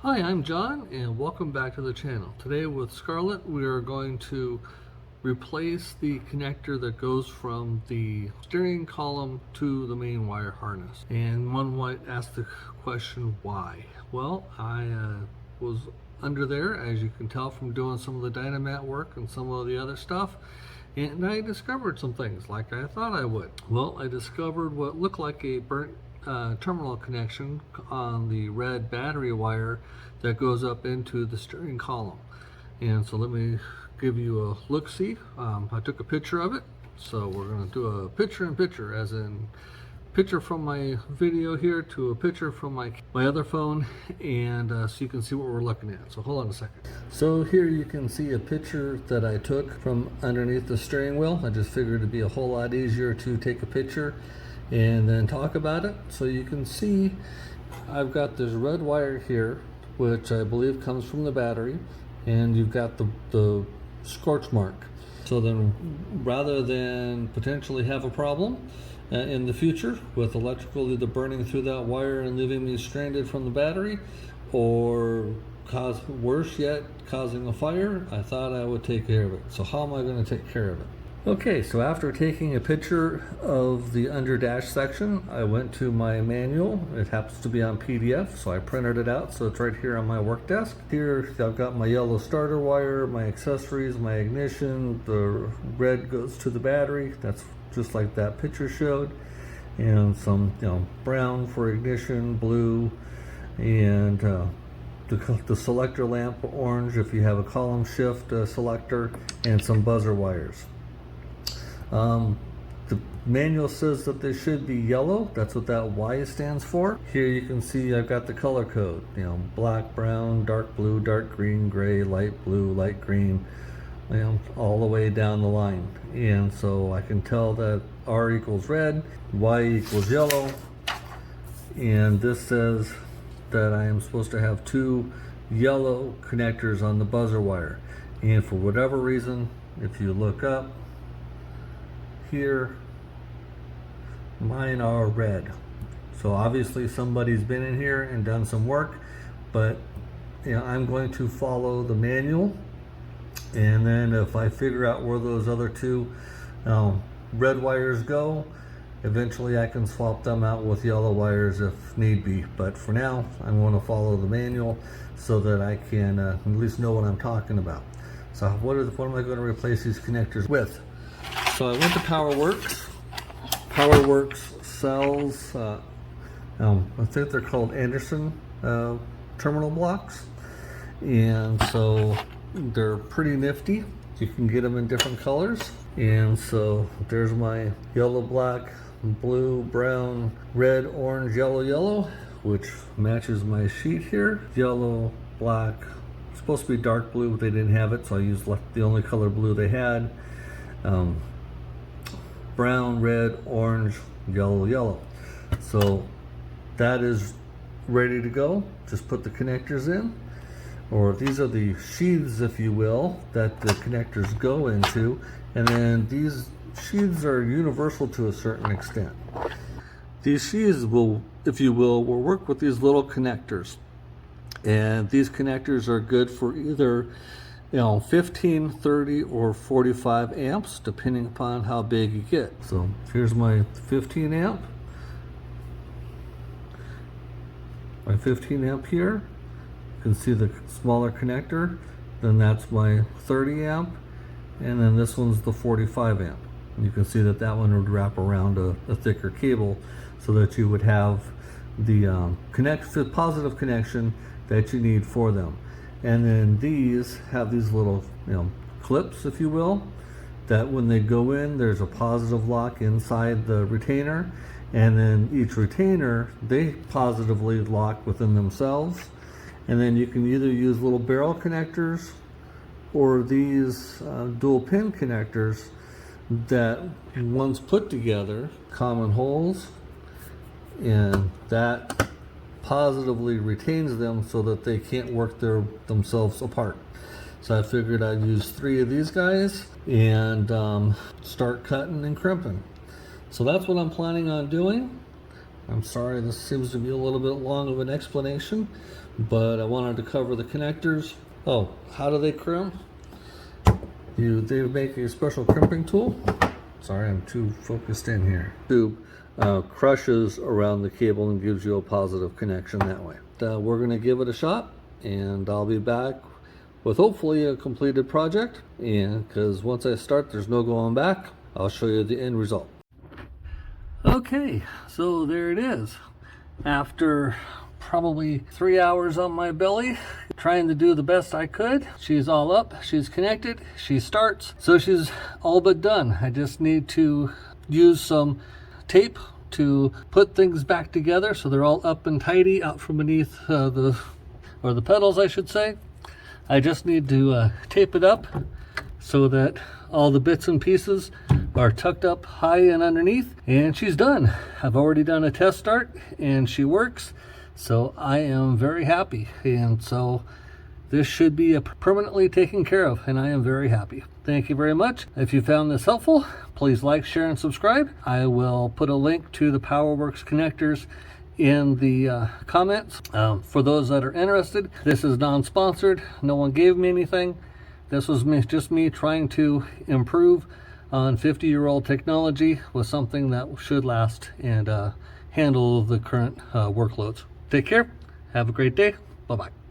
Hi, I'm John and welcome back to the channel. Today with Scarlett we are going to replace the connector that goes from the steering column to the main wire harness. And one might ask the question why? Well, I was under there, as you can tell from doing some of the dynamat work and some of the other stuff, and I discovered some things like I thought I would. Well, I discovered what looked like a burnt terminal connection on the red battery wire that goes up into the steering column. And so let me give you a look-see. I took a picture of it, so we're going to do a picture-in-picture, as in picture from my video here to a picture from my other phone, and so you can see what we're looking at. So hold on a second. So here you can see a picture that I took from underneath the steering wheel. I just figured it'd be a whole lot easier to take a picture and then talk about it. So you can see I've got this red wire here, which I believe comes from the battery, and you've got the scorch mark. So then rather than potentially have a problem in the future with electrical either burning through that wire and leaving me stranded from the battery, or worse yet, causing a fire, I thought I would take care of it. So how am I going to take care of it? Okay, so after taking a picture of the under dash section, I went to my manual. It happens to be on PDF, so I printed it out, so it's right here on my work desk. Here I've got my yellow starter wire, my accessories, my ignition. The red goes to the battery. That's just like that picture showed. And some, brown for ignition, blue, and the selector lamp, orange if you have a column shift selector, and some buzzer wires. The manual says that they should be yellow. That's what that Y stands for. Here you can see I've got the color code, black, brown, dark blue, dark green, gray, light blue, light green, all the way down the line. And so I can tell that R equals red, Y equals yellow, and this says that I am supposed to have 2 yellow connectors on the buzzer wire. And for whatever reason, if you look up here, mine are red. So obviously somebody's been in here and done some work, but I'm going to follow the manual, and then if I figure out where those other 2 red wires go, eventually I can swap them out with yellow wires if need be. But for now, I'm going to follow the manual so that I can at least know what I'm talking about. So what am I going to replace these connectors with? So I went to PowerWorks. PowerWorks sells, I think they're called Anderson terminal blocks. And so they're pretty nifty. You can get them in different colors. And so there's my yellow, black, blue, brown, red, orange, yellow, yellow, which matches my sheet here. Yellow, black, it's supposed to be dark blue, but they didn't have it, so I used the only color blue they had. Brown, red, orange, yellow, yellow. So that is ready to go. Just put the connectors in, or these are the sheaths, if you will, that the connectors go into. And then these sheaths are universal to a certain extent. These sheaths will, if you will work with these little connectors. And these connectors are good for either 15, 30, or 45 amps, depending upon how big you get. So here's my 15 amp. My 15 amp here. You can see the smaller connector. Then that's my 30 amp. And then this one's the 45 amp. And you can see that that one would wrap around a thicker cable so that you would have the positive connection that you need for them. And then these have these little clips, if you will, that when they go in, there's a positive lock inside the retainer, and then each retainer, they positively lock within themselves. And then you can either use little barrel connectors or these dual pin connectors that once put together, common holes, and that positively retains them so that they can't work themselves apart. So I figured I'd use 3 of these guys and start cutting and crimping. So that's what I'm planning on doing. I'm sorry this seems to be a little bit long of an explanation, but I wanted to cover the connectors. Oh, how do they crimp? They make a special crimping tool. Sorry, I'm too focused in here. Tube crushes around the cable and gives you a positive connection that way. We're going to give it a shot, and I'll be back with hopefully a completed project. And because once I start, there's no going back. I'll show you the end result. Okay, so there it is. After probably 3 hours on my belly, trying to do the best I could. She's all up, she's connected, she starts, so she's all but done. I just need to use some tape to put things back together so they're all up and tidy out from beneath the pedals, I should say. I just need to tape it up so that all the bits and pieces are tucked up high and underneath, and she's done. I've already done a test start and she works, so I am very happy. And so this should be permanently taken care of, and I am very happy. Thank you very much. If you found this helpful, please like, share, and subscribe. I will put a link to the PowerWorks connectors in the comments for those that are interested. This is non-sponsored. No one gave me anything. This was just me trying to improve on 50-year-old technology with something that should last and handle the current workloads. Take care. Have a great day. Bye-bye.